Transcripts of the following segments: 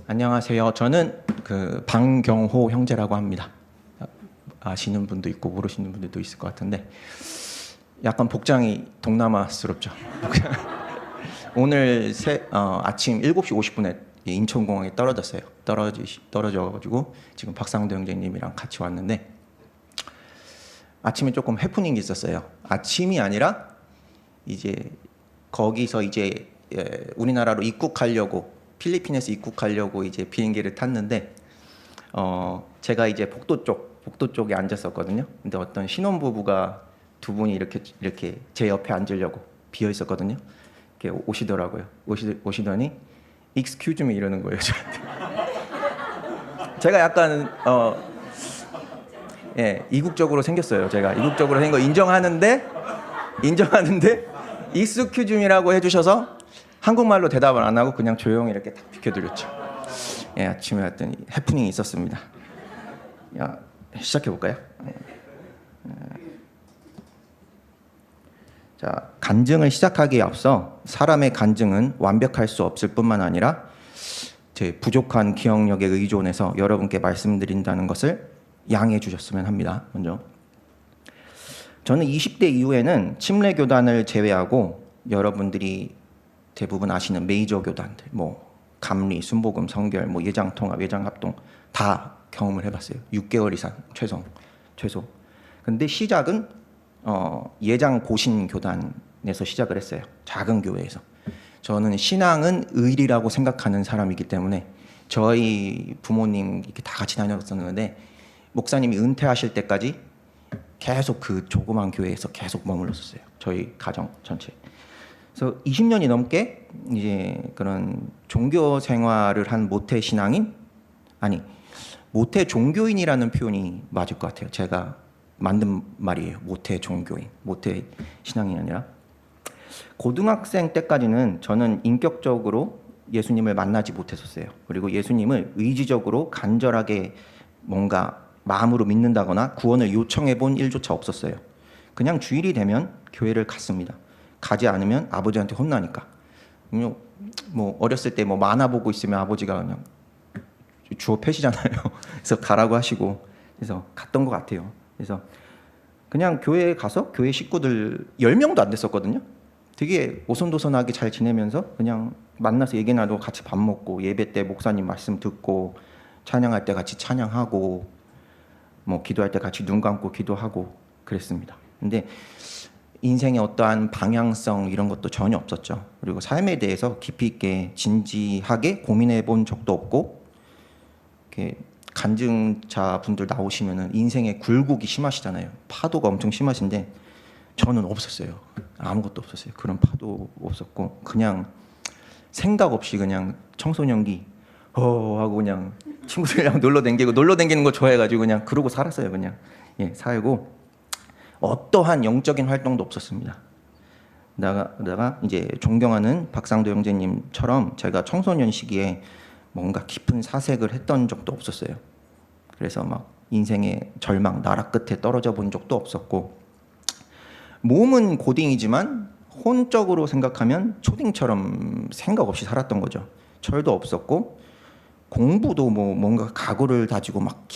안녕하세요. 저는 그 방경호 형제라고 합니다. 아시는 분도 있고 모르시는 분들도 있을 것 같은데 약간 복장이 동남아스럽죠. 오늘 아침 7시 50분에 인천공항에 떨어졌어요. 떨어져가지고 지금 박상도 형제님이랑 같이 왔는데 아침에 조금 해프닝이 있었어요. 아침이 아니라 이제 거기서 이제 우리나라로 입국하려고 필리핀에서 입국하려고 이제 비행기를 탔는데 제가 이제 복도 쪽에 앉았었거든요. 근데 어떤 신혼부부가 두 분이 이렇게 제 옆에 앉으려고 비어 있었거든요. 이렇게 오시더라고요. 오시더니 excuse me 이러는 거예요, 저한테. 제가 약간 이국적으로 생겼어요. 제가 이국적으로 생긴 거 인정하는데 excuse me라고 해주셔서 한국말로 대답을 안 하고 그냥 조용히 이렇게 딱 비켜드렸죠. 아침에 왔더니 해프닝이 있었습니다. 시작해 볼까요? 자, 간증을 시작하기에 앞서 사람의 간증은 완벽할 수 없을 뿐만 아니라 제 부족한 기억력에 의존해서 여러분께 말씀드린다는 것을 양해해 주셨으면 합니다. 먼저 저는 20대 이후에는 침례 교단을 제외하고 여러분들이 대부분 아시는 메이저 교단들, 감리, 순복음, 성결, 예장통합, 예장합동 다 경험을 해봤어요. 6개월 이상 최소. 근데 시작은 예장 고신 교단에서 시작을 했어요. 작은 교회에서. 저는 신앙은 의리라고 생각하는 사람이기 때문에 저희 부모님 이렇게 다 같이 다녔었는데 목사님이 은퇴하실 때까지 계속 그 조그만 교회에서 계속 머물렀었어요. 저희 가정 전체. 그래서 20년이 넘게 이제 그런 종교 생활을 한 모태 신앙인? 모태 종교인이라는 표현이 맞을 것 같아요. 제가 만든 말이에요. 모태 종교인, 모태 신앙인이 아니라. 고등학생 때까지는 저는 인격적으로 예수님을 만나지 못했었어요. 그리고 예수님을 의지적으로 간절하게 뭔가 마음으로 믿는다거나 구원을 요청해 본 일조차 없었어요. 그냥 주일이 되면 교회를 갔습니다. 가지 않으면 아버지한테 혼나니까. 어렸을 때 만화 보고 있으면 아버지가 그냥 주워 패시잖아요. 그래서 가라고 하시고 그래서 갔던 것 같아요. 그래서 그냥 교회에 가서 교회 식구들 10명도 안 됐었거든요. 되게 오손도손하게 잘 지내면서 그냥 만나서 얘기 나누고 같이 밥 먹고 예배 때 목사님 말씀 듣고 찬양할 때 같이 찬양하고 기도할 때 같이 눈 감고 기도하고 그랬습니다. 근데 인생의 어떠한 방향성 이런 것도 전혀 없었죠. 그리고 삶에 대해서 깊이 있게 진지하게 고민해 본 적도 없고, 이렇게 간증자 분들 나오시면은 인생의 굴곡이 심하시잖아요. 파도가 엄청 심하신데 저는 없었어요. 아무것도 없었어요. 그런 파도 없었고 그냥 생각 없이 그냥 청소년기 하고 그냥 친구들이랑 놀러 다니는 거 좋아해가지고 그냥 그러고 살았어요. 그냥 살고 어떠한 영적인 활동도 없었습니다. 그러다가 이제 존경하는 박상도 형제님처럼 제가 청소년 시기에 뭔가 깊은 사색을 했던 적도 없었어요. 그래서 막 인생의 절망, 나락 끝에 떨어져 본 적도 없었고 몸은 고딩이지만 혼적으로 생각하면 초딩처럼 생각 없이 살았던 거죠. 철도 없었고 공부도 뭔가 각오를 다지고 막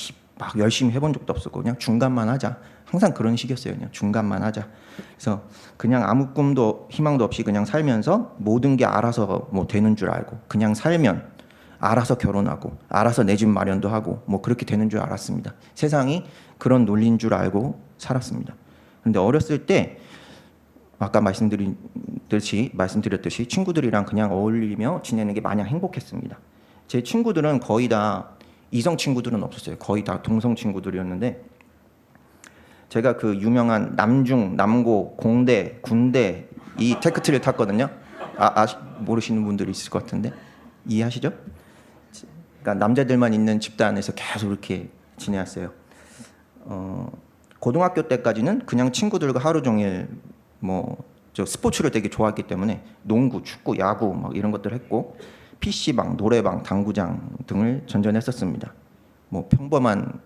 열심히 해본 적도 없었고 그냥 중간만 하자. 항상 그런 식이었어요. 그냥 중간만 하자. 그래서 그냥 아무 꿈도 희망도 없이 그냥 살면서 모든 게 알아서 되는 줄 알고 그냥 살면 알아서 결혼하고 알아서 내 집 마련도 하고 그렇게 되는 줄 알았습니다. 세상이 그런 논리인 줄 알고 살았습니다. 근데 어렸을 때 아까 말씀드렸듯이 친구들이랑 그냥 어울리며 지내는 게 마냥 행복했습니다. 제 친구들은 거의 다 이성 친구들은 없었어요. 거의 다 동성 친구들이었는데 제가 그 유명한 남중, 남고, 공대, 군대 이 테크트리를 탔거든요. 모르시는 분들이 있을 것 같은데 이해하시죠? 그러니까 남자들만 있는 집단에서 계속 이렇게 지내왔어요. 고등학교 때까지는 그냥 친구들과 하루 종일 저 스포츠를 되게 좋아했기 때문에 농구, 축구, 야구 이런 것들 했고 PC방, 노래방, 당구장 등을 전전했었습니다. 평범한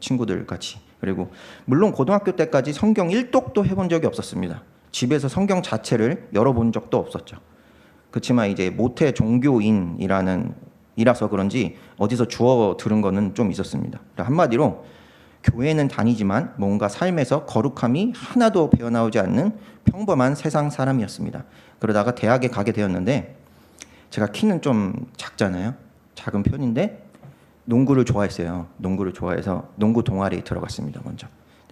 친구들 같이. 그리고 물론 고등학교 때까지 성경 1독도 해본 적이 없었습니다. 집에서 성경 자체를 열어본 적도 없었죠. 그렇지만 이제 모태 종교인이라는 이라서 그런지 어디서 주워 들은 거는 좀 있었습니다. 한마디로 교회는 다니지만 뭔가 삶에서 거룩함이 하나도 배어나오지 않는 평범한 세상 사람이었습니다. 그러다가 대학에 가게 되었는데 제가 키는 좀 작잖아요. 작은 편인데 농구를 좋아했어요. 농구를 좋아해서 농구 동아리에 들어갔습니다. 먼저.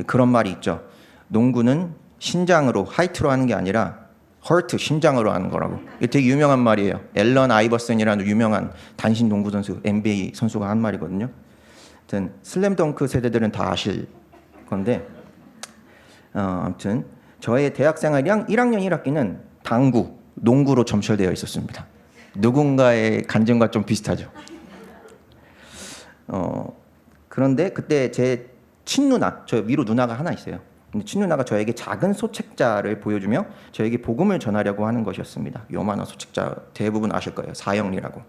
그런 말이 있죠. 농구는 신장으로 하이트로 하는 게 아니라 허트 심장으로 하는 거라고. 이게 되게 유명한 말이에요. 앨런 아이버슨이라는 유명한 단신 농구 선수, NBA 선수가 한 말이거든요. 아무튼 슬램덩크 세대들은 다 아실 건데 아무튼 저의 대학생활이랑 1학년 1학기는 당구, 농구로 점철되어 있었습니다. 누군가의 간증과 좀 비슷하죠. 그런데 그때 제 친누나, 저 위로 누나가 하나 있어요. 근데 친누나가 저에게 작은 소책자를 보여주며 저에게 복음을 전하려고 하는 것이었습니다. 요만한 소책자 대부분 아실 거예요. 사형리라고.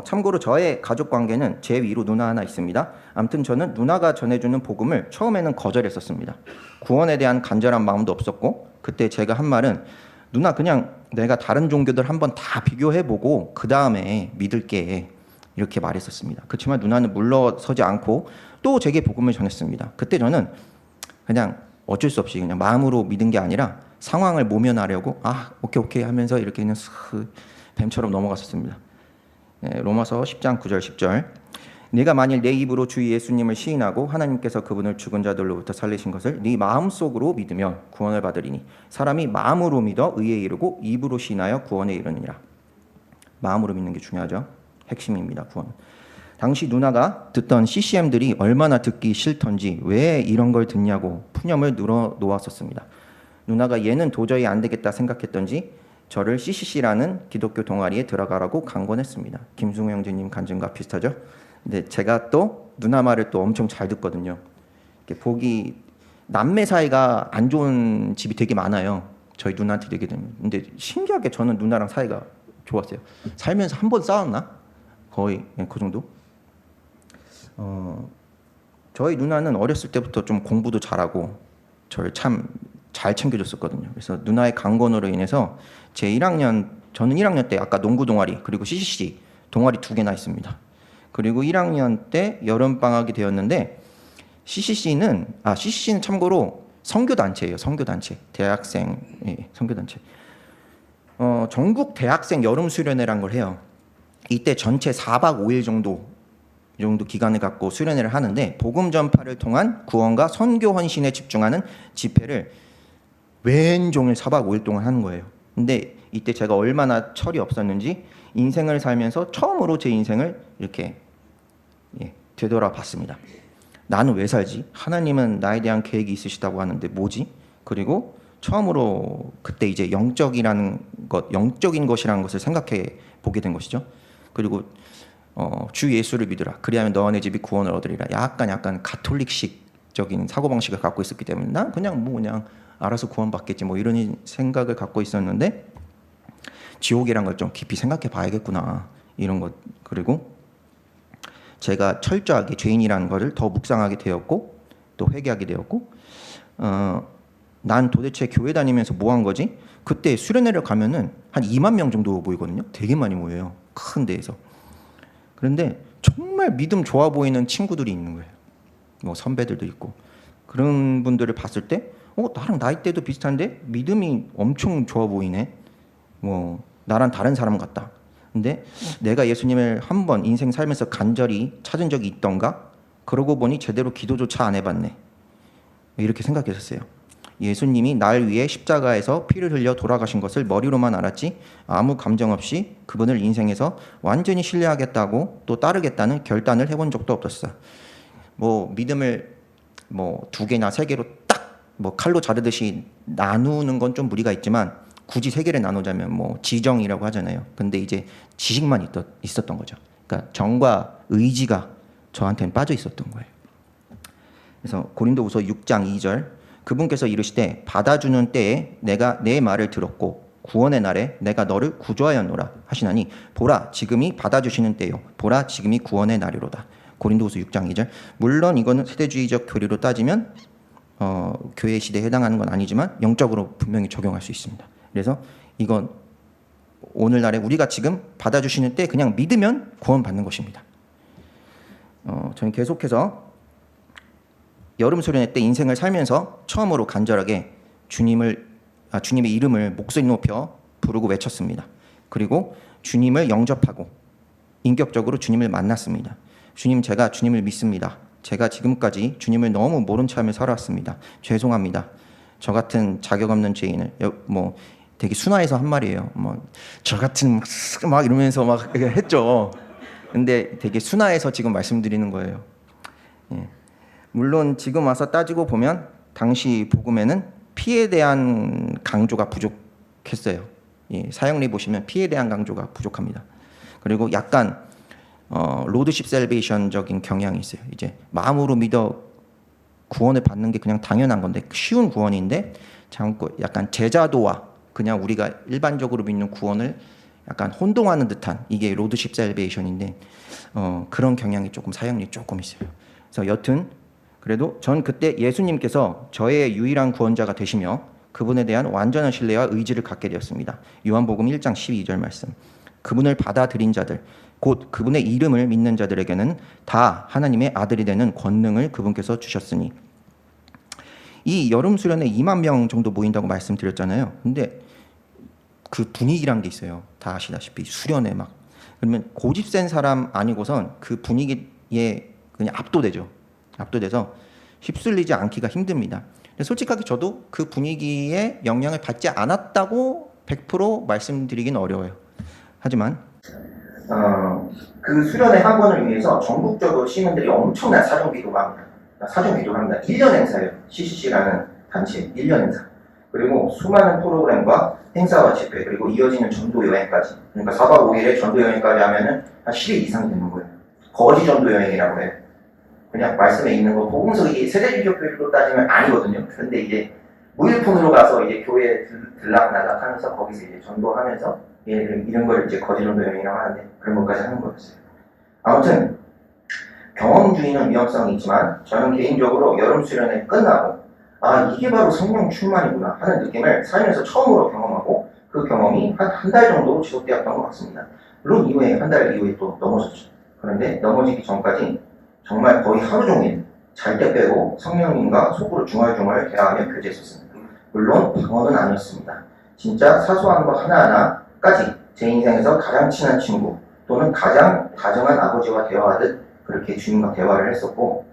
참고로 저의 가족 관계는 제 위로 누나 하나 있습니다. 아무튼 저는 누나가 전해주는 복음을 처음에는 거절했었습니다. 구원에 대한 간절한 마음도 없었고 그때 제가 한 말은 누나 그냥 내가 다른 종교들 한번 다 비교해보고 그 다음에 믿을게 이렇게 말했었습니다. 그렇지만 누나는 물러서지 않고 또 제게 복음을 전했습니다. 그때 저는 그냥 어쩔 수 없이 그냥 마음으로 믿은 게 아니라 상황을 모면하려고 오케이 하면서 이렇게 그냥 뱀처럼 넘어갔었습니다. 네, 로마서 10장 9절 10절 네가 만일 내 입으로 주 예수님을 시인하고 하나님께서 그분을 죽은 자들로부터 살리신 것을 네 마음속으로 믿으면 구원을 받으리니 사람이 마음으로 믿어 의에 이르고 입으로 시인하여 구원에 이르느니라. 마음으로 믿는 게 중요하죠. 핵심입니다. 구원. 당시 누나가 듣던 CCM들이 얼마나 듣기 싫던지 왜 이런 걸 듣냐고 푸념을 늘어놓았었습니다. 누나가 얘는 도저히 안 되겠다 생각했던지 저를 CCC라는 기독교 동아리에 들어가라고 강권했습니다. 김승우 형제님 간증과 비슷하죠? 근데 제가 또 누나 말을 또 엄청 잘 듣거든요. 보기 남매 사이가 안 좋은 집이 되게 많아요. 저희 누나한테 얘기 되면. 근데 신기하게 저는 누나랑 사이가 좋았어요. 살면서 한 번 싸웠나? 거의 그 정도. 저희 누나는 어렸을 때부터 좀 공부도 잘하고 저를 참 잘 챙겨줬었거든요. 그래서 누나의 강권으로 인해서 저는 1학년 때 아까 농구 동아리 그리고 CCC 동아리 2개나 있습니다. 그리고 1학년 때 여름방학이 되었는데 CCC는 참고로 선교단체예요. 선교단체. 대학생 선교단체. 전국 대학생 여름수련회라는 걸 해요. 이때 전체 4박 5일 정도 기간을 갖고 수련회를 하는데 복음 전파를 통한 구원과 선교 헌신에 집중하는 집회를 왼종일 4박 5일 동안 하는 거예요. 근데 이때 제가 얼마나 철이 없었는지 인생을 살면서 처음으로 제 인생을 이렇게 되돌아봤습니다. 나는 왜 살지? 하나님은 나에 대한 계획이 있으시다고 하는데 뭐지? 그리고 처음으로 그때 이제 영적인 것이라는 것을 생각해 보게 된 것이죠. 그리고 주 예수를 믿으라. 그리하면 너와 내 집이 구원을 얻으리라. 약간 가톨릭식적인 사고방식을 갖고 있었기 때문에 난 그냥 알아서 구원받겠지 이런 생각을 갖고 있었는데 지옥이란 걸 좀 깊이 생각해 봐야겠구나 이런 것. 그리고 제가 철저하게 죄인이라는 것을 더 묵상하게 되었고 또 회개하게 되었고 난 도대체 교회 다니면서 뭐 한 거지? 그때 수련회를 가면은 한 2만 명 정도 모이거든요. 되게 많이 모여요. 큰 데에서. 그런데 정말 믿음 좋아 보이는 친구들이 있는 거예요. 선배들도 있고. 그런 분들을 봤을 때 나랑 나이대도 비슷한데 믿음이 엄청 좋아 보이네. 나랑 다른 사람 같다. 근데 내가 예수님을 한 번 인생 살면서 간절히 찾은 적이 있던가? 그러고 보니 제대로 기도조차 안 해봤네. 이렇게 생각했었어요. 예수님이 날 위해 십자가에서 피를 흘려 돌아가신 것을 머리로만 알았지 아무 감정 없이 그분을 인생에서 완전히 신뢰하겠다고 또 따르겠다는 결단을 해본 적도 없었어. 믿음을 2개나 3개로 딱 칼로 자르듯이 나누는 건 좀 무리가 있지만 굳이 3개를 나누자면 지정이라고 하잖아요. 근데 이제 지식만 있었던 거죠. 그러니까 정과 의지가 저한테는 빠져 있었던 거예요. 그래서 고린도후서 6장 2절 그분께서 이르시되 받아주는 때에 내가 내 말을 들었고 구원의 날에 내가 너를 구조하였노라 하시나니 보라 지금이 받아주시는 때요 보라 지금이 구원의 날이로다. 고린도후서 6장 2절. 물론 이거는 세대주의적 교리로 따지면 교회 시대에 해당하는 건 아니지만 영적으로 분명히 적용할 수 있습니다. 그래서 이건 오늘날에 우리가 지금 받아주시는 때 그냥 믿으면 구원받는 것입니다. 저는 계속해서 여름 수련회 때 인생을 살면서 처음으로 간절하게 주님의 이름을 목소리 높여 부르고 외쳤습니다. 그리고 주님을 영접하고 인격적으로 주님을 만났습니다. 주님, 제가 주님을 믿습니다. 제가 지금까지 주님을 너무 모른 척하며 살아왔습니다. 죄송합니다. 저 같은 자격 없는 죄인을 되게 순화해서 한 말이에요. 저 같은 막 이러면서 막 했죠. 근데 되게 순화해서 지금 말씀드리는 거예요. 예. 물론 지금 와서 따지고 보면 당시 복음에는 피에 대한 강조가 부족했어요. 예. 사형리 보시면 피에 대한 강조가 부족합니다. 그리고 약간 로드십 셀베이션적인 경향이 있어요. 이제 마음으로 믿어 구원을 받는 게 그냥 당연한 건데 쉬운 구원인데 자꾸 약간 제자도와 그냥 우리가 일반적으로 믿는 구원을 약간 혼동하는 듯한 이게 로드십 셀베이션인데 그런 경향이 조금 사형리 조금 있어요. 그래서 여튼 그래도 전 그때 예수님께서 저의 유일한 구원자가 되시며 그분에 대한 완전한 신뢰와 의지를 갖게 되었습니다. 요한복음 1장 12절 말씀. 그분을 받아들인 자들 곧 그분의 이름을 믿는 자들에게는 다 하나님의 아들이 되는 권능을 그분께서 주셨으니. 이 여름 수련회 2만 명 정도 모인다고 말씀드렸잖아요. 근데 그 분위기란 게 있어요. 다 아시다시피 수련회 막 그러면 고집센 사람 아니고선 그 분위기에 그냥 압도되죠. 압도돼서 휩쓸리지 않기가 힘듭니다. 솔직하게 저도 그 분위기에 영향을 받지 않았다고 100% 말씀드리긴 어려워요. 하지만 그 수련회 한 번을 위해서 전국적으로 시민들이 엄청난 사정기도가 합니다. 사정기도를 합니다. 1년 행사예요. CCC라는 단체 1년 행사. 그리고 수많은 프로그램과 행사와 집회 그리고 이어지는 전도 여행까지. 그러니까 4박 5일에 전도 여행까지 하면은 한 10일 이상 되는 거예요. 거지 전도 여행이라고 해요. 그냥 말씀에 있는 거 복음서 이게 세대주의적 교육으로 따지면 아니거든요. 근데 이제 무일푼으로 가서 이제 교회에 들락날락 하면서 거기서 이제 전도하면서 이런 걸 이제 거지 전도 여행이라고 하는데 그런 것까지 하는 거였어요. 아무튼 경험주의는 위험성이 있지만 저는 개인적으로 여름 수련회 끝나고 이게 바로 성령 충만이구나 하는 느낌을 살면서 처음으로 경험하고 그 경험이 한 달 정도 지속되었던 것 같습니다. 물론 이후에 한 달 이후에 또 넘어졌죠. 그런데 넘어지기 전까지 정말 거의 하루 종일 잘 때 빼고 성령님과 속으로 중얼중얼 대화하며 교제했었습니다. 물론 방언은 아니었습니다. 진짜 사소한 것 하나하나까지 제 인생에서 가장 친한 친구 또는 가장 다정한 아버지와 대화하듯 그렇게 주님과 대화를 했었고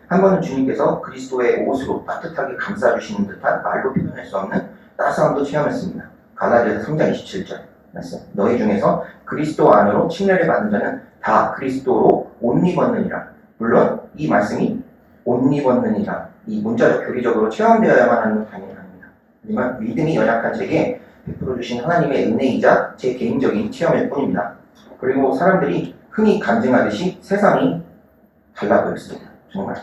한 번은 주님께서 그리스도의 옷으로 따뜻하게 감싸주시는 듯한 말로 표현할 수 없는 따스함도 체험했습니다. 갈라디아서 3장 27절 말씀. 너희 중에서 그리스도 안으로 침례를 받는 자는 다 그리스도로 옷 입었느니라. 물론 이 말씀이 옷 입었느니라 이 문자적 교리적으로 체험되어야만 하는 건 당연히 아닙니다. 하지만 믿음이 연약한 제게 베풀어 주신 하나님의 은혜이자 제 개인적인 체험일 뿐입니다. 그리고 사람들이 흔히 간증하듯이 세상이 달라 보였습니다. 정말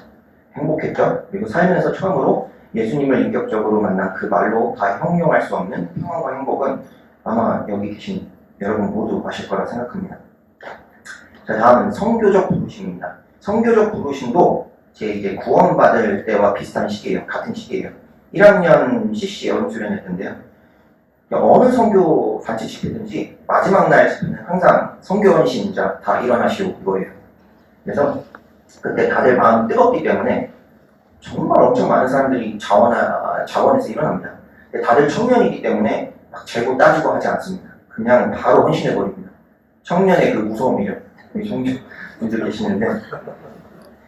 행복했죠. 그리고 살면서 처음으로 예수님을 인격적으로 만난 그 말로 다 형용할 수 없는 평안과 행복은 아마 여기 계신 여러분 모두 아실 거라 생각합니다. 자, 다음은 성교적 부르심입니다. 성교적 부르심도 제 이제 구원받을 때와 비슷한 시기예요. 같은 시기예요. 1학년 CC 여름 수련회였는데요. 어느 성교 단체 집회든지 마지막 날 집회는 항상 성교원 신자 다 일어나시오 이거예요. 그래서 그때 다들 마음 뜨겁기 때문에 정말 엄청 많은 사람들이 자원해서 일어납니다. 근데 다들 청년이기 때문에 막 재고 따지고 하지 않습니다. 그냥 바로 헌신해버립니다. 청년의 그 무서움이죠. 우리 성교분들 계시는데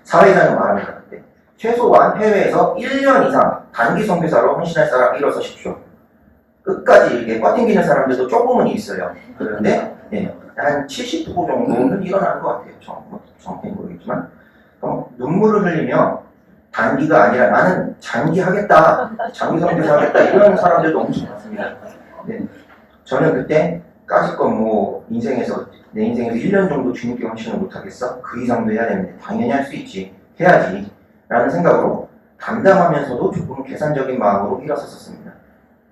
사회자는 말합니다. 그때 최소한 해외에서 1년 이상 단기 선교사로 헌신할 사람 일어서십시오. 끝까지 이렇게 꽈팅기는 사람들도 조금은 있어요. 그런데 한 70% 정도는 일어나는 것 같아요. 정확히 모르겠지만 눈물을 흘리며 단기가 아니라 나는 장기 하겠다, 장기 선교사 하겠다 이런 사람들도 엄청 많습니다. 네. 저는 그때 까짓것 내 인생에서 1년 정도 주님께 헌신을 못하겠어? 그 이상도 해야 되는데 당연히 할 수 있지, 해야지 라는 생각으로 담담하면서도 조금 계산적인 마음으로 일어섰었습니다.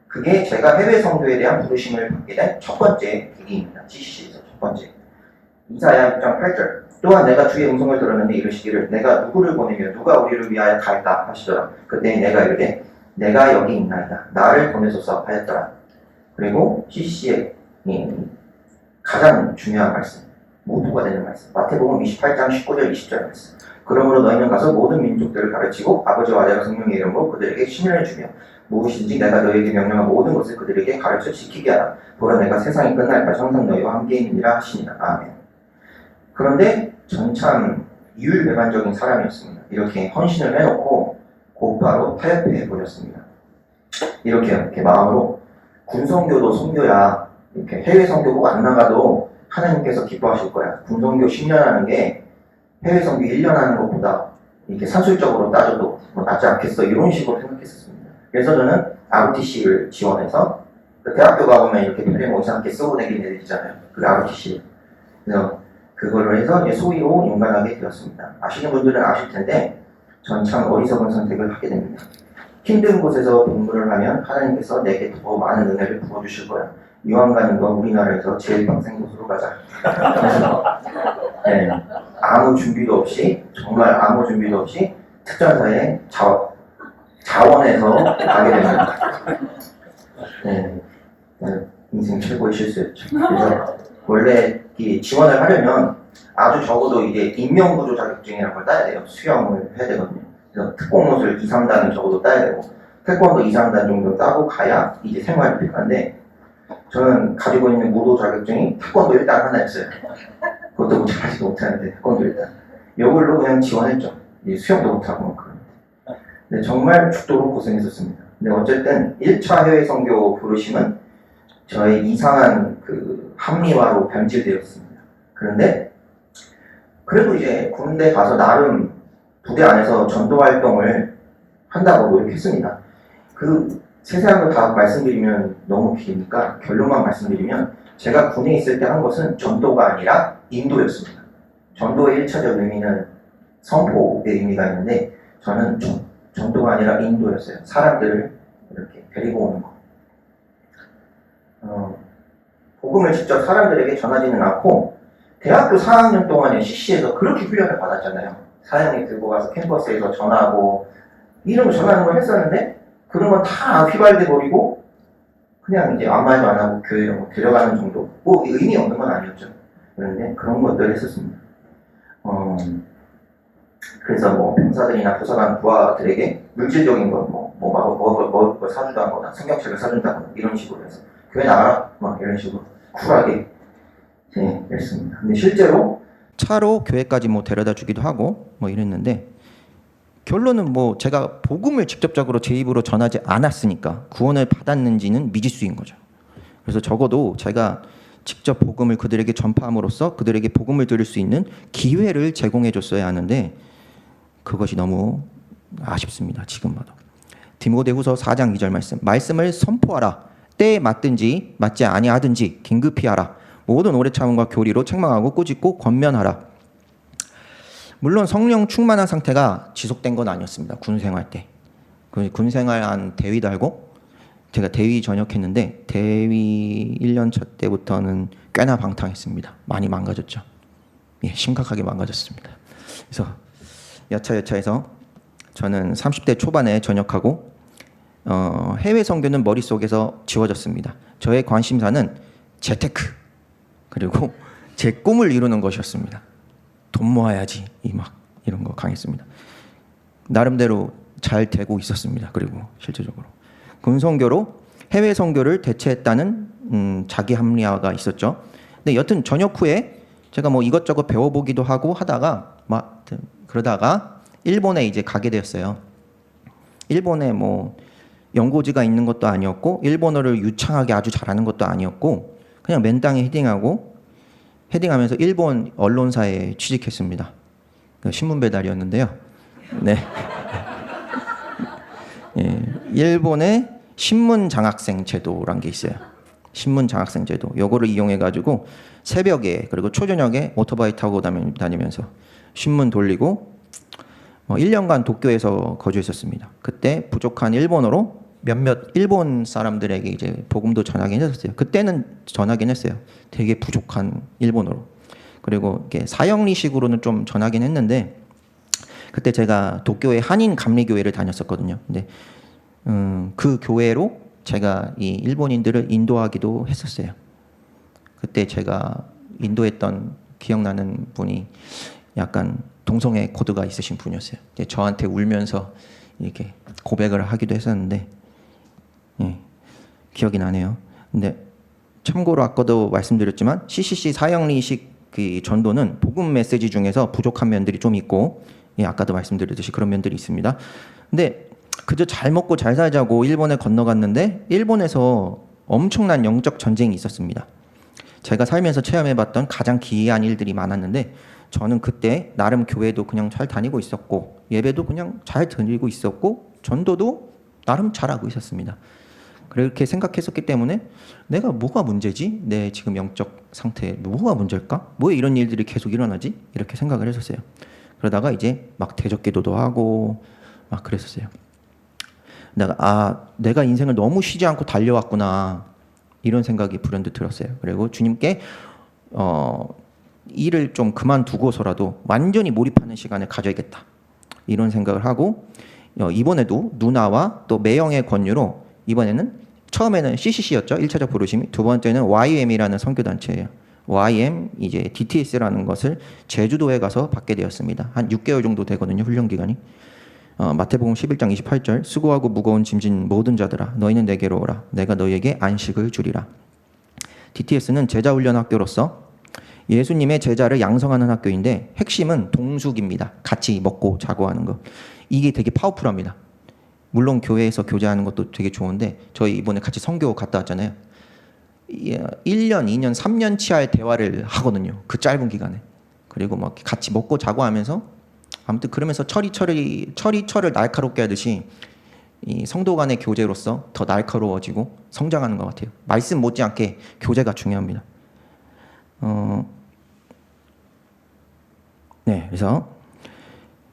그게 제가 해외 선교에 대한 부르심을 받게 된 첫 번째 계기입니다. CCC에서 첫 번째. 이사야 6장 8절. 또한 내가 주의 음성을 들었는데 이르시기를 내가 누구를 보내며 누가 우리를 위하여 갈까 하시더라. 그때 내가 이르되 내가 여기 있나이다. 나를 보내소서 하였더라. 그리고 CCC에 가장 중요한 말씀, 모토가 되는 말씀. 마태복음 28장 19절 20절 말씀. 그러므로 너희는 가서 모든 민족들을 가르치고 아버지와 아들과 성령의 이름으로 그들에게 신뢰를 주며 무엇이든지 내가 너희에게 명령한 모든 것을 그들에게 가르쳐 지키게 하라. 보라 내가 세상이 끝날까지 항상 너희와 함께 있느니라 하시니라. 아멘. 그런데 전 참 이율배반적인 사람이었습니다. 이렇게 헌신을 해놓고 곧바로 타협해 버렸습니다. 이렇게 마음으로 군성교도 선교야. 이렇게 해외 선교 꼭 안 나가도 하나님께서 기뻐하실 거야. 군성교 10년 하는 게 해외 선교 1년 하는 것보다 이렇게 산술적으로 따져도 뭐 낫지 않겠어. 이런 식으로 생각했었습니다. 그래서 저는 ROTC를 지원해서 그 대학교 가보면 이렇게 별의모 이상하게 쓰고 다니는 애들 있잖아요. 그 ROTC. 그래서 그거를 해서 이제 소위로 연관하게 되었습니다. 아시는 분들은 아실 텐데 전 참 어리석은 선택을 하게 됩니다. 힘든 곳에서 공부를 하면 하나님께서 내게 더 많은 은혜를 부어주실 거야. 이왕 가는 건 우리나라에서 제일 빡센 곳으로 가자. 그래서 아무 준비도 없이, 정말 아무 준비도 없이 특전사에 자원해서 가게 됩니다. 인생 최고의 실수였죠. 그래서 원래 이 지원을 하려면 아주 적어도 이제 인명구조 자격증이라는 걸 따야 돼요. 수영을 해야 되거든요. 그래서 특공무술 2, 3단은 적어도 따야 되고 태권도 2, 3단 정도 따고 가야 이제 생활이 필요한데 저는 가지고 있는 무도 자격증이 태권도 1단 하나였어요. 그것도 뭐 잘하지도 못하는데 태권도 1단. 이걸로 그냥 지원했죠. 수영도 못하고 그런데. 근데 정말 죽도록 고생했었습니다. 근데 어쨌든 1차 해외 선교 부르심은 저의 이상한 그 합리화로 변질되었습니다. 그런데 그래도 이제 군대 가서 나름 부대 안에서 전도 활동을 한다고 노력했습니다. 그 세세한 거 다 말씀드리면 너무 기니까 결론만 말씀드리면 제가 군에 있을 때 한 것은 전도가 아니라 인도였습니다. 전도의 1차적 의미는 선포의 의미가 있는데 저는 전도가 아니라 인도였어요. 사람들을 이렇게 데리고 오는 거. 복음을 직접 사람들에게 전하지는 않고 대학교 4학년 동안에 CC에서 그렇게 훈련을 받았잖아요. 사장님 들고 가서 캠퍼스에서 전하고 이런 거 전하는 걸 했었는데 그런 건 다 휘발돼 버리고 그냥 이제 아무 말도 안 하고 교회로 데려가는 정도. 뭐 의미 없는 건 아니었죠. 그런데 그런 것들을 했었습니다. 그래서 뭐 병사들이나 부사관 부하들에게 물질적인 거 먹을 걸 사준다거나 성경책을 사준다거나 이런 식으로 해서 교회 나가라 막 이런 식으로 쿨하게 했습니다. 근데 실제로 차로 교회까지 뭐 데려다 주기도 하고 뭐 이랬는데 결론은 뭐 제가 복음을 직접적으로 제 입으로 전하지 않았으니까 구원을 받았는지는 미지수인 거죠. 그래서 적어도 제가 직접 복음을 그들에게 전파함으로써 그들에게 복음을 들을 수 있는 기회를 제공해 줬어야 하는데 그것이 너무 아쉽습니다. 지금 봐도. 디모데후서 4장 2절 말씀을 선포하라. 때에 맞든지 맞지 아니하든지 긴급히 하라. 모든 오래 참음과 교리로 책망하고 꾸짖고 권면하라. 물론 성령 충만한 상태가 지속된 건 아니었습니다. 군 생활 때. 군 생활한 대위 달고 제가 대위 전역했는데 대위 1년차 때부터는 꽤나 방탕했습니다. 많이 망가졌죠. 심각하게 망가졌습니다. 그래서 여차여차해서 저는 30대 초반에 전역하고 해외 선교는 머릿속에서 지워졌습니다. 저의 관심사는 재테크 그리고 제 꿈을 이루는 것이었습니다. 돈 모아야지 이런 거 강했습니다. 나름대로 잘 되고 있었습니다. 그리고 실제적으로 군선교로 해외 선교를 대체했다는 자기 합리화가 있었죠. 근데 여튼 전역 후에 제가 뭐 이것저것 배워보기도 하고 하다가 그러다가 일본에 이제 가게 되었어요. 일본에 뭐 연고지가 있는 것도 아니었고 일본어를 유창하게 아주 잘하는 것도 아니었고 그냥 맨땅에 헤딩하면서 일본 언론사에 취직했습니다. 신문 배달이었는데요. 네. 일본의 신문 장학생 제도란 게 있어요. 신문 장학생 제도. 요거를 이용해 가지고 새벽에 그리고 초저녁에 오토바이 타고 다니면서 신문 돌리고 1년간 도쿄에서 거주했었습니다. 그때 부족한 일본어로 몇몇 일본 사람들에게 이제 복음도 전하긴 했었어요. 그때는 전하긴 했어요. 되게 부족한 일본어로. 그리고 이렇게 사형리식으로는 좀 전하긴 했는데 그때 제가 도쿄의 한인 감리교회를 다녔었거든요. 근데 그 교회로 제가 이 일본인들을 인도하기도 했었어요. 그때 제가 인도했던 기억나는 분이 약간 동성애 코드가 있으신 분이었어요. 이제 저한테 울면서 이렇게 고백을 하기도 했었는데, 예, 기억이 나네요. 근데 참고로 아까도 말씀드렸지만 CCC 사형리식 그 전도는 복음 메시지 중에서 부족한 면들이 좀 있고, 예, 아까도 말씀드렸듯이 그런 면들이 있습니다. 근데 그저 잘 먹고 잘 살자고 일본에 건너갔는데 일본에서 엄청난 영적 전쟁이 있었습니다. 제가 살면서 체험해봤던 가장 기이한 일들이 많았는데, 저는 그때 나름 교회도 그냥 잘 다니고 있었고, 예배도 그냥 잘 드리고 있었고, 전도도 나름 잘하고 있었습니다. 그렇게 생각했었기 때문에 내가 뭐가 문제지? 내 지금 영적 상태에 뭐가 문제일까? 왜 이런 일들이 계속 일어나지? 이렇게 생각을 했었어요. 그러다가 이제 막 대적기도도 하고 막 그랬었어요. 내가 인생을 너무 쉬지 않고 달려왔구나, 이런 생각이 불현듯 들었어요. 그리고 주님께 일을 좀 그만두고서라도 완전히 몰입하는 시간을 가져야겠다, 이런 생각을 하고, 이번에도 누나와 또 매형의 권유로, 이번에는 처음에는 CCC였죠. 1차적 부르심이. 두 번째는 YM이라는 선교단체예요. YM, 이제 DTS라는 것을 제주도에 가서 받게 되었습니다. 한 6개월 정도 되거든요, 훈련 기간이. 마태복음 11장 28절, 수고하고 무거운 짐진 모든 자들아 너희는 내게로 오라, 내가 너희에게 안식을 주리라. DTS는 제자훈련 학교로서 예수님의 제자를 양성하는 학교인데, 핵심은 동숙입니다. 같이 먹고 자고 하는 거. 이게 되게 파워풀합니다. 물론 교회에서 교제하는 것도 되게 좋은데, 저희 이번에 같이 선교 갔다 왔잖아요. 1년, 2년, 3년치 할 대화를 하거든요, 그 짧은 기간에. 그리고 막 같이 먹고 자고 하면서, 아무튼 그러면서 철을 날카롭게 하듯이 이 성도 간의 교제로서 더 날카로워지고 성장하는 것 같아요. 말씀 못지않게 교제가 중요합니다. 네, 그래서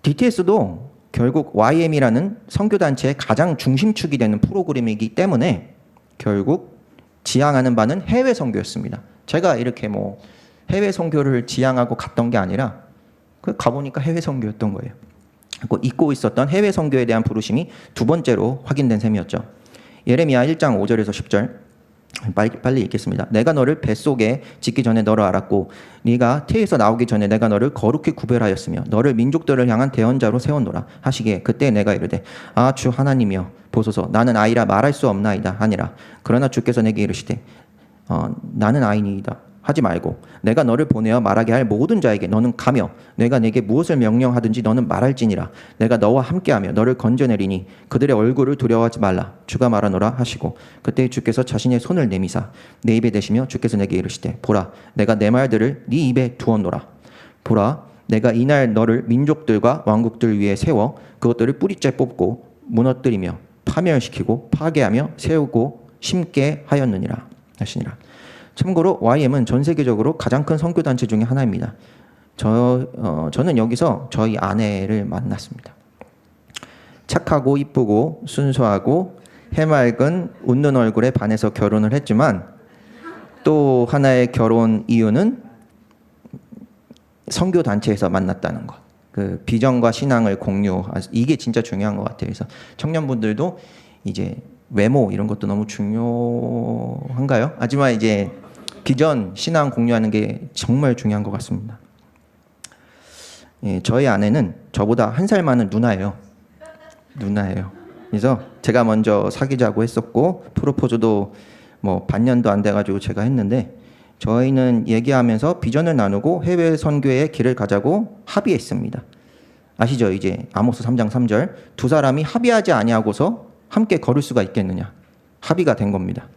DTS도 결국 YM이라는 선교단체의 가장 중심축이 되는 프로그램이기 때문에 결국 지향하는 바는 해외 선교였습니다. 제가 이렇게 뭐 해외 선교를 지향하고 갔던 게 아니라 가보니까 해외 선교였던 거예요. 잊고 있었던 해외 선교에 대한 부르심이 두 번째로 확인된 셈이었죠. 예레미야 1장 5절에서 10절, 빨리 읽겠습니다. 내가 너를 뱃속에 짓기 전에 너를 알았고 네가 태에서 나오기 전에 내가 너를 거룩히 구별하였으며 너를 민족들을 향한 대언자로 세웠노라 하시기에, 그때 내가 이르되 주 하나님이여 보소서, 나는 아이라 말할 수 없나이다 하니라. 그러나 주께서 내게 이르시되 나는 아이니이다 하지 말고 내가 너를 보내어 말하게 할 모든 자에게 너는 가며 내가 내게 무엇을 명령하든지 너는 말할지니라. 내가 너와 함께하며 너를 건져내리니 그들의 얼굴을 두려워하지 말라. 주가 말하노라 하시고, 그때 주께서 자신의 손을 내미사 내 입에 대시며 주께서 내게 이르시되 보라, 내가 내 말들을 네 입에 두었노라. 보라, 내가 이날 너를 민족들과 왕국들 위에 세워 그것들을 뿌리째 뽑고 무너뜨리며 파멸시키고 파괴하며 세우고 심게 하였느니라 하시니라. 참고로 YM은 전 세계적으로 가장 큰 선교단체 중에 하나입니다. 저는 여기서 저희 아내를 만났습니다. 착하고 이쁘고 순수하고 해맑은 웃는 얼굴에 반해서 결혼을 했지만, 또 하나의 결혼 이유는 선교단체에서 만났다는 것. 그 비전과 신앙을 이게 진짜 중요한 것 같아요. 그래서 청년분들도 이제 외모 이런 것도 너무 중요한가요? 하지만 이제 비전, 신앙 공유하는 게 정말 중요한 것 같습니다. 예, 저희 아내는 저보다 1살 많은 누나예요. 그래서 제가 먼저 사귀자고 했었고, 프로포즈도 뭐 반년도 안 돼가지고 제가 했는데, 저희는 얘기하면서 비전을 나누고 해외 선교의 길을 가자고 합의했습니다. 아시죠? 이제 아모스 3장 3절, 두 사람이 합의하지 아니하고서 함께 걸을 수가 있겠느냐. 합의가 된 겁니다.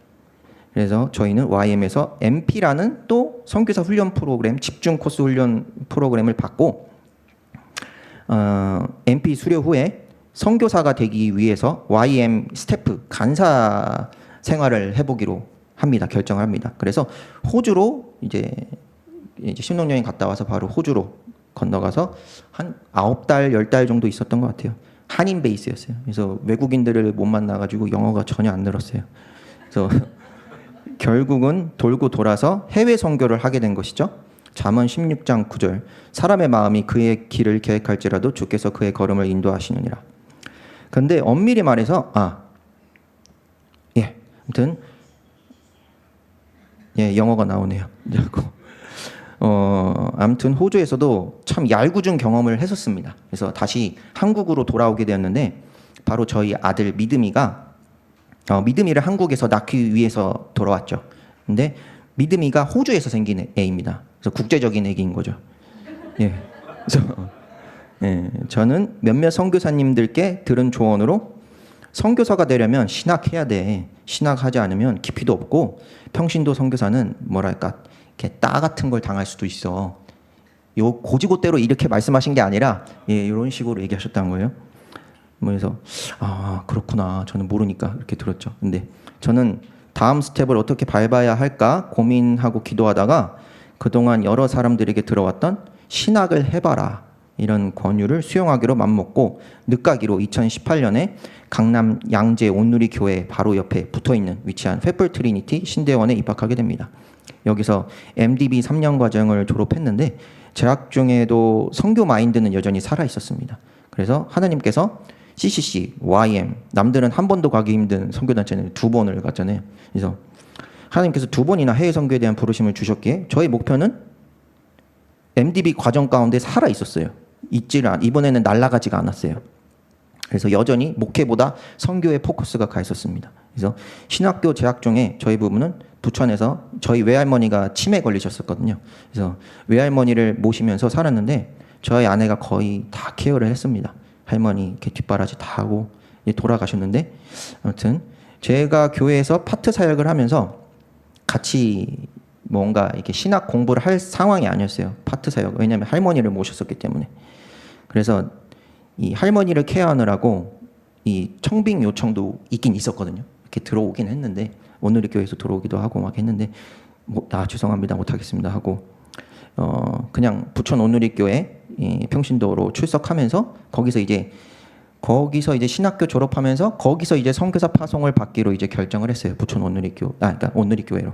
그래서 저희는 YM에서 MP라는 또 선교사 훈련 프로그램, 집중 코스 훈련 프로그램을 받고, MP 수료 후에 선교사가 되기 위해서 YM 스태프 간사 생활을 해보기로 합니다. 결정을 합니다. 그래서 호주로 이제 신혼여행 갔다 와서 바로 호주로 건너가서 한 9달, 10달 정도 있었던 것 같아요. 한인 베이스였어요. 그래서 외국인들을 못 만나가지고 영어가 전혀 안 늘었어요. 그래서 결국은 돌고 돌아서 해외 선교를 하게 된 것이죠. 잠언 16장 9절, 사람의 마음이 그의 길을 계획할지라도 주께서 그의 걸음을 인도하시느니라. 그런데 엄밀히 말해서 아무튼 예, 영어가 나오네요. 아무튼 호주에서도 참 얄궂은 경험을 했었습니다. 그래서 다시 한국으로 돌아오게 되었는데 바로 저희 아들 믿음이를 한국에서 낳기 위해서 돌아왔죠. 근데 믿음이가 호주에서 생긴 애입니다. 그래서 국제적인 애기인 거죠. 예. 그래서 저는 몇몇 선교사님들께 들은 조언으로 선교사가 되려면 신학해야 돼. 신학하지 않으면 깊이도 없고 평신도 선교사는 뭐랄까 이렇게 따 같은 걸 당할 수도 있어. 요 고지고대로 이렇게 말씀하신 게 아니라 이런 식으로 얘기하셨다는 거예요. 그래서 그렇구나. 저는 모르니까 이렇게 들었죠. 근데 저는 다음 스텝을 어떻게 밟아야 할까 고민하고 기도하다가 그동안 여러 사람들에게 들어왔던 신학을 해봐라 이런 권유를 수용하기로 맘먹고 늦가기로 2018년에 강남 양재 온누리 교회 바로 옆에 붙어있는 위치한 횃불 트리니티 신대원에 입학하게 됩니다. 여기서 MDB 3년 과정을 졸업했는데 재학 중에도 선교 마인드는 여전히 살아 있었습니다. 그래서 하나님께서 CCC, YM, 남들은 한 번도 가기 힘든 선교단체는 2번을 갔잖아요. 그래서 하나님께서 2번이나 해외 선교에 대한 부르심을 주셨기에 저희 목표는 MDB 과정 가운데 살아 있었어요. 이번에는 날아가지가 않았어요. 그래서 여전히 목회보다 선교에 포커스가 가 있었습니다. 그래서 신학교 재학 중에 저희 부부는 부천에서 저희 외할머니가 치매 걸리셨었거든요. 그래서 외할머니를 모시면서 살았는데 저희 아내가 거의 다 케어를 했습니다. 할머니 이렇게 뒷바라지 다 하고 돌아가셨는데 아무튼 제가 교회에서 파트 사역을 하면서 같이 뭔가 이렇게 신학 공부를 할 상황이 아니었어요. 파트 사역. 왜냐하면 할머니를 모셨었기 때문에. 그래서 이 할머니를 케어하느라고 이 청빙 요청도 있긴 있었거든요. 이렇게 들어오긴 했는데 오늘의 교회에서 들어오기도 하고 막 했는데 죄송합니다 못하겠습니다 하고 그냥 부천 오누리 교회 평신도로 출석하면서 거기서 이제 신학교 졸업하면서 거기서 이제 선교사 파송을 받기로 이제 결정을 했어요. 부천 그러니까 오누리 교회로.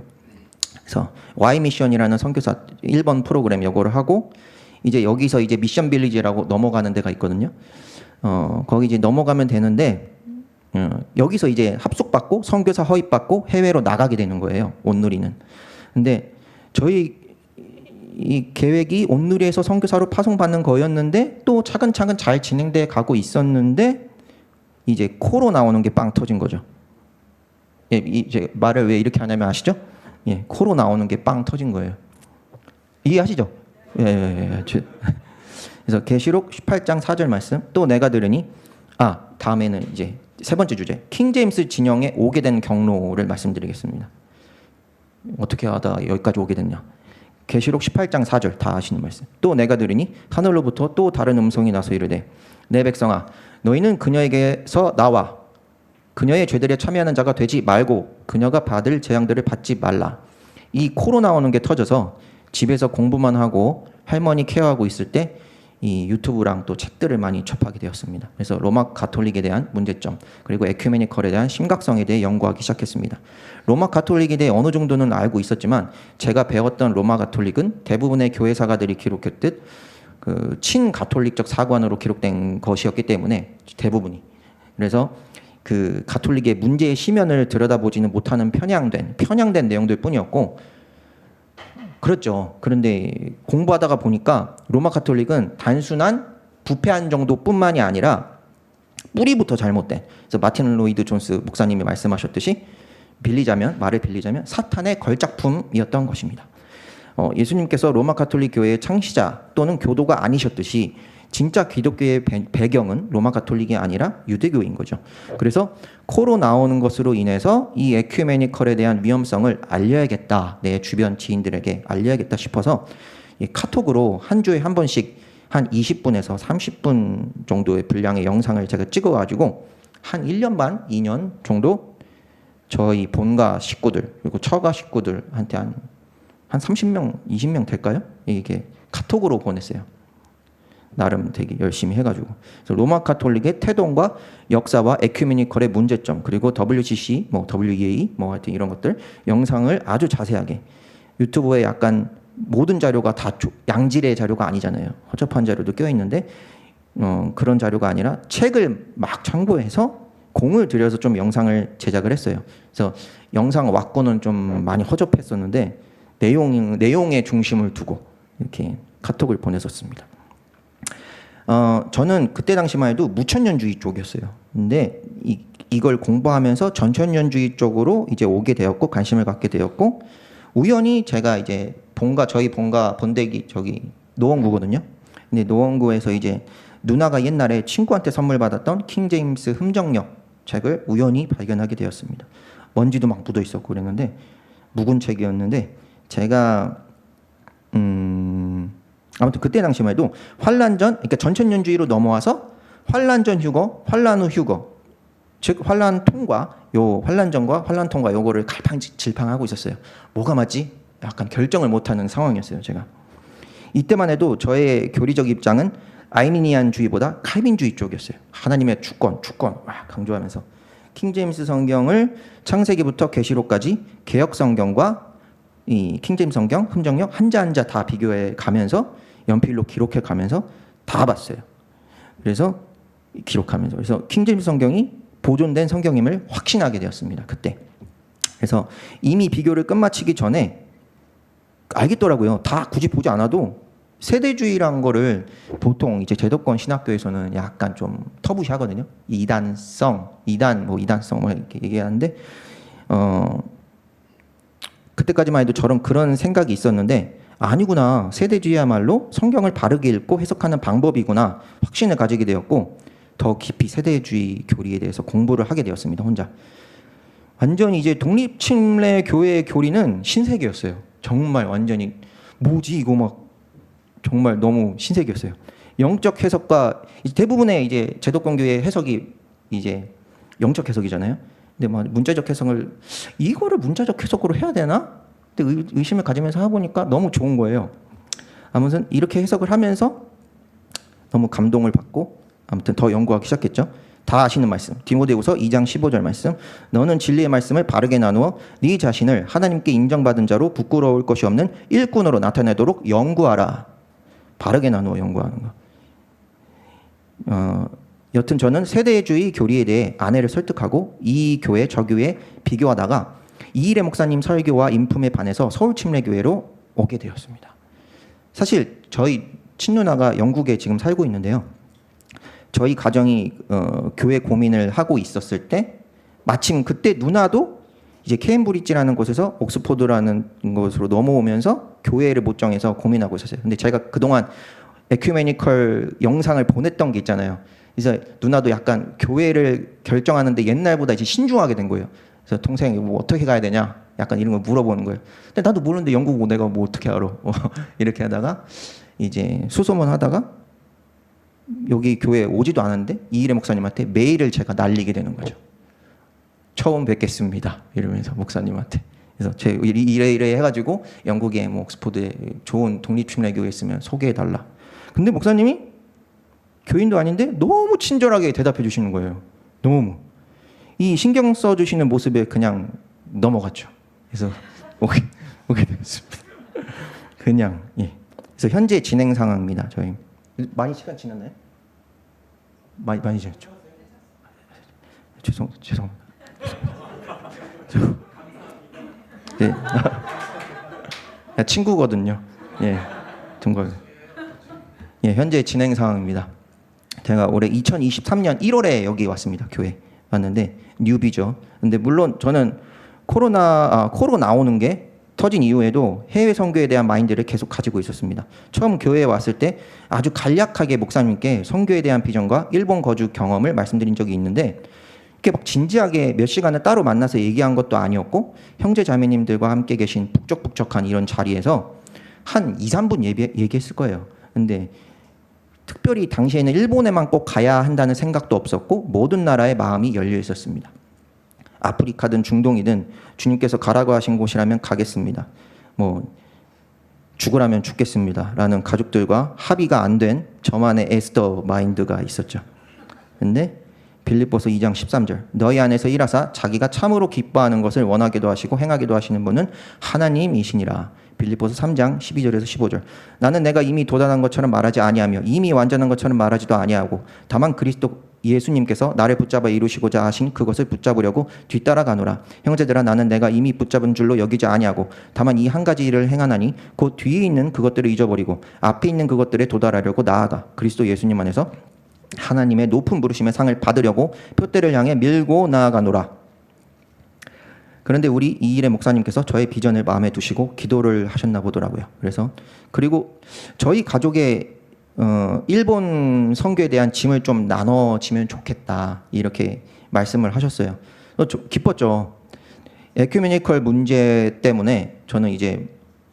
그래서 Y 미션이라는 선교사 1번 프로그램 요거를 하고 이제 여기서 이제 미션 빌리지라고 넘어가는 데가 있거든요. 거기 이제 넘어가면 되는데 여기서 이제 합숙받고 선교사 허입받고 해외로 나가게 되는 거예요. 온누리는. 근데 저희 이 계획이 온누리에서 선교사로 파송받는 거였는데 또 차근차근 잘 진행돼 가고 있었는데 이제 코로 나오는 게 빵 터진 거죠. 이제 말을 왜 이렇게 하냐면 아시죠? 코로 나오는 게 빵 터진 거예요. 이해하시죠? 그래서 계시록 18장 4절 말씀 또 내가 들으니 다음에는 이제 세 번째 주제 킹제임스 진영에 오게 된 경로를 말씀드리겠습니다. 어떻게 하다 여기까지 오게 됐냐. 계시록 18장 4절 다 아시는 말씀. 또 내가 들으니 하늘로부터 또 다른 음성이 나서 이르되 내 백성아 너희는 그녀에게서 나와 그녀의 죄들에 참여하는 자가 되지 말고 그녀가 받을 재앙들을 받지 말라. 이 코로 나오는 게 터져서 집에서 공부만 하고 할머니 케어하고 있을 때 이 유튜브랑 또 책들을 많이 접하게 되었습니다. 그래서 로마 가톨릭에 대한 문제점 그리고 에큐메니컬에 대한 심각성에 대해 연구하기 시작했습니다. 로마 가톨릭에 대해 어느 정도는 알고 있었지만 제가 배웠던 로마 가톨릭은 대부분의 교회 사가들이 기록했듯 그 친가톨릭적 사관으로 기록된 것이었기 때문에 대부분이 그래서 그 가톨릭의 문제의 시면을 들여다보지는 못하는 편향된 내용들 뿐이었고 그렇죠. 그런데 공부하다가 보니까 로마 가톨릭은 단순한 부패한 정도뿐만이 아니라 뿌리부터 잘못된. 그래서 마틴 로이드 존스 목사님이 말씀하셨듯이 말을 빌리자면 사탄의 걸작품이었던 것입니다. 예수님께서 로마 가톨릭 교회의 창시자 또는 교도가 아니셨듯이 진짜 기독교의 배경은 로마 가톨릭이 아니라 유대교인 거죠. 그래서 코로 나오는 것으로 인해서 이 에큐메니컬에 대한 위험성을 알려야겠다. 내 주변 지인들에게 알려야겠다 싶어서 카톡으로 한 주에 한 번씩 한 20분에서 30분 정도의 분량의 영상을 제가 찍어가지고 한 1년 반, 2년 정도 저희 본가 식구들 그리고 처가 식구들한테 한 30명, 20명 될까요? 이게 카톡으로 보냈어요. 나름 되게 열심히 해가지고. 그래서 로마 가톨릭의 태동과 역사와 에큐메니컬의 문제점 그리고 WCC, WEA, 하여튼 이런 것들 영상을 아주 자세하게 유튜브에 약간 모든 자료가 다 양질의 자료가 아니잖아요. 허접한 자료도 껴있는데 그런 자료가 아니라 책을 막 참고해서 공을 들여서 좀 영상을 제작을 했어요. 그래서 영상 왁구는 좀 많이 허접했었는데 내용의 중심을 두고 이렇게 카톡을 보냈었습니다. 저는 그때 당시만 해도 무천년주의 쪽이었어요. 근데 이걸 공부하면서 전천년주의 쪽으로 이제 오게 되었고 관심을 갖게 되었고, 우연히 제가 이제 저희 본가 본댁이 저기 노원구거든요. 근데 노원구에서 이제 누나가 옛날에 친구한테 선물 받았던 킹 제임스 흠정역 책을 우연히 발견하게 되었습니다. 먼지도 막 묻어 있었고 그랬는데 묵은 책이었는데, 제가 아무튼 그때 당시만 해도 환란전, 그러니까 전천년주의로 넘어와서 환란전 휴거, 환란 후 휴거, 즉 환란 통과, 요 환란전과 환란 통과 요거를 갈팡질팡하고 있었어요. 뭐가 맞지? 약간 결정을 못하는 상황이었어요. 제가 이때만 해도 저의 교리적 입장은 아이미니안주의보다 칼빈주의 쪽이었어요. 하나님의 주권 강조하면서 킹 제임스 성경을 창세기부터 계시록까지 개역 성경과 이 킹 제임스 성경, 흠정역 한자 다 비교해 가면서 연필로 기록해 가면서 다 봤어요. 그래서 기록하면서 그래서 킹 제임스 성경이 보존된 성경임을 확신하게 되었습니다. 그때. 그래서 이미 비교를 끝마치기 전에 알겠더라고요. 다 굳이 보지 않아도 세대주의란 거를 보통 이제 제도권 신학교에서는 약간 좀 터부시하거든요. 이단성 뭐 이렇게 얘기하는데 그때까지만 해도 저런 그런 생각이 있었는데, 아니구나, 세대주의야말로 성경을 바르게 읽고 해석하는 방법이구나 확신을 가지게 되었고, 더 깊이 세대주의 교리에 대해서 공부를 하게 되었습니다. 혼자. 완전히 이제 독립침례 교회의 교리는 신세계였어요. 정말 완전히 뭐지 이거 막 정말 너무 신세계였어요. 영적 해석과 대부분의 이제 제도권 교회 해석이 이제 영적 해석이잖아요. 근데 뭐 문자적 해석을 이거를 문자적 해석으로 해야 되나? 근데 의심을 가지면서 해보니까 너무 좋은 거예요. 아무튼 이렇게 해석을 하면서 너무 감동을 받고 아무튼 더 연구하기 시작했죠. 다 아시는 말씀, 디모데후서 2장 15절 말씀. 너는 진리의 말씀을 바르게 나누어 네 자신을 하나님께 인정받은 자로 부끄러울 것이 없는 일꾼으로 나타내도록 연구하라. 바르게 나누어 연구하는 거. 여튼 저는 세대주의 교리에 대해 아내를 설득하고 이 교회 저 교회 비교하다가 이일의 목사님 설교와 인품에 반해서 서울침례교회로 오게 되었습니다. 사실 저희 친누나가 영국에 지금 살고 있는데요. 저희 가정이 교회 고민을 하고 있었을 때 마침 그때 누나도 이제 케임브리지라는 곳에서 옥스포드라는 곳으로 넘어오면서 교회를 못 정해서 고민하고 있었어요. 근데 제가 그동안 에큐메니컬 영상을 보냈던 게 있잖아요. 그래서 누나도 약간 교회를 결정하는데 옛날보다 이제 신중하게 된 거예요. 그래서 동생이 뭐 어떻게 가야 되냐 약간 이런 걸 물어보는 거예요. 근데 나도 모르는데 영국 내가 뭐 어떻게 알아. 이렇게 하다가 이제 수소문 하다가 여기 교회에 오지도 않았는데 이일의 목사님한테 메일을 제가 날리게 되는 거죠. 처음 뵙겠습니다 이러면서 목사님한테. 그래서 제 이래 해가지고 영국에 뭐 옥스포드에 좋은 독립침례교회 있으면 소개해달라. 근데 목사님이 교인도 아닌데 너무 친절하게 대답해 주시는 거예요. 너무 이 신경 써주시는 모습에 그냥 넘어갔죠. 그래서 오게 되었습니다. 그냥 예. 그래서 현재 진행 상황입니다. 저희 많이 시간 지났나요? 많이 지났죠. 죄송합니다. 네. 친구거든요. 예, 예, 현재 진행 상황입니다. 제가 올해 2023년 1월에 여기 왔습니다. 교회 왔는데 뉴비죠. 근데 물론 저는 코로나 나오는 게 터진 이후에도 해외 선교에 대한 마인드를 계속 가지고 있었습니다. 처음 교회에 왔을 때 아주 간략하게 목사님께 선교에 대한 비전과 일본 거주 경험을 말씀드린 적이 있는데, 이렇게 막 진지하게 몇 시간을 따로 만나서 얘기한 것도 아니었고, 형제 자매님들과 함께 계신 북적북적한 이런 자리에서 한 2, 3분 얘기했을 거예요. 근데 특별히 당시에는 일본에만 꼭 가야 한다는 생각도 없었고 모든 나라의 마음이 열려 있었습니다. 아프리카든 중동이든 주님께서 가라고 하신 곳이라면 가겠습니다. 뭐 죽으라면 죽겠습니다. 라는 가족들과 합의가 안 된 저만의 에스더 마인드가 있었죠. 근데 빌립보서 2장 13절 너희 안에서 일하사 자기가 참으로 기뻐하는 것을 원하기도 하시고 행하기도 하시는 분은 하나님이시니라. 빌립보서 3장 12절에서 15절 나는 내가 이미 도달한 것처럼 말하지 아니하며 이미 완전한 것처럼 말하지도 아니하고 다만 그리스도 예수님께서 나를 붙잡아 이루시고자 하신 그것을 붙잡으려고 뒤따라가노라. 형제들아, 나는 내가 이미 붙잡은 줄로 여기지 아니하고 다만 이 한 가지 일을 행하나니 곧 뒤에 있는 그것들을 잊어버리고 앞에 있는 그것들에 도달하려고 나아가 그리스도 예수님 안에서 하나님의 높은 부르심의 상을 받으려고 표대를 향해 밀고 나아가노라. 그런데 우리 이일의 목사님께서 저의 비전을 마음에 두시고 기도를 하셨나 보더라고요. 그리고 저희 가족의 일본 선교에 대한 짐을 좀 나눠지면 좋겠다 이렇게 말씀을 하셨어요. 기뻤죠. 에큐메니컬 문제 때문에 저는 이제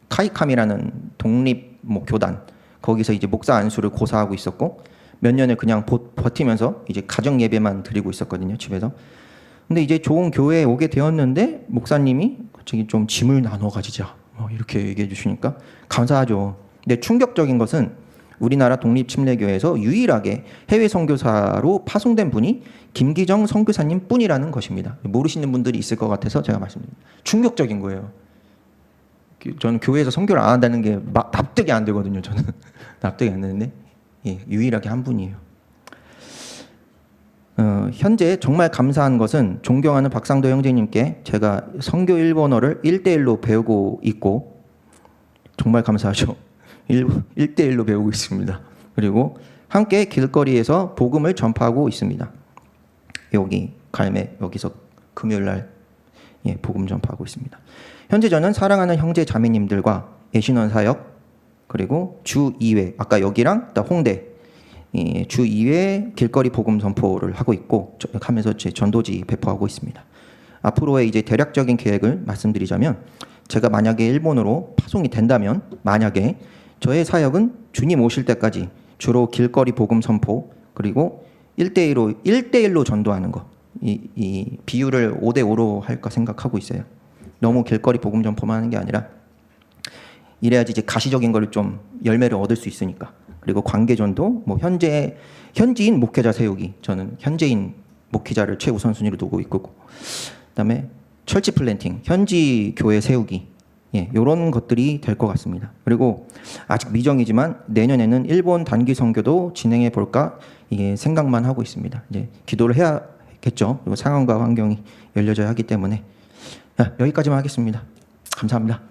카이캄이라는 독립 교단 거기서 이제 목사 안수를 고사하고 있었고 몇 년을 그냥 버티면서 이제 가정 예배만 드리고 있었거든요, 집에서. 근데 이제 좋은 교회에 오게 되었는데 목사님이 갑자기 좀 짐을 나눠 가지자 이렇게 얘기해 주시니까 감사하죠. 근데 충격적인 것은 우리나라 독립침례교회에서 유일하게 해외 선교사로 파송된 분이 김기정 선교사님 뿐이라는 것입니다. 모르시는 분들이 있을 것 같아서 제가 말씀드립니다. 충격적인 거예요. 저는 교회에서 선교를 안 한다는 게 납득이 안 되거든요. 저는 납득이 안 되는데 유일하게 한 분이에요. 현재 정말 감사한 것은 존경하는 박상도 형제님께 제가 선교 일본어를 1대1로 배우고 있고 정말 감사하죠. 1대1로 배우고 있습니다. 그리고 함께 길거리에서 복음을 전파하고 있습니다. 여기 갈매 여기서 금요일날 복음 전파하고 있습니다. 현재 저는 사랑하는 형제 자매님들과 예신원 사역 그리고 주 2회 아까 여기랑 홍대 주 2회 길거리 복음 선포를 하고 있고 하면서 제 전도지 배포하고 있습니다. 앞으로의 이제 대략적인 계획을 말씀드리자면 제가 만약에 일본으로 파송이 된다면 만약에 저의 사역은 주님 오실 때까지 주로 길거리 복음 선포 그리고 1대1로 전도하는 거. 이 비율을 5대5로 할까 생각하고 있어요. 너무 길거리 복음 전포만 하는 게 아니라 이래야지 이제 가시적인 걸 좀 열매를 얻을 수 있으니까. 그리고 관계 전도, 현지인 목회자 세우기. 저는 현지인 목회자를 최우선 순위로 두고 있고, 그다음에 철치 플랜팅, 현지 교회 세우기. 이런 것들이 될 것 같습니다. 그리고 아직 미정이지만 내년에는 일본 단기 선교도 진행해 볼까 생각만 하고 있습니다. 이제 기도를 해야겠죠. 그리고 상황과 환경이 열려져야 하기 때문에 여기까지만 하겠습니다. 감사합니다.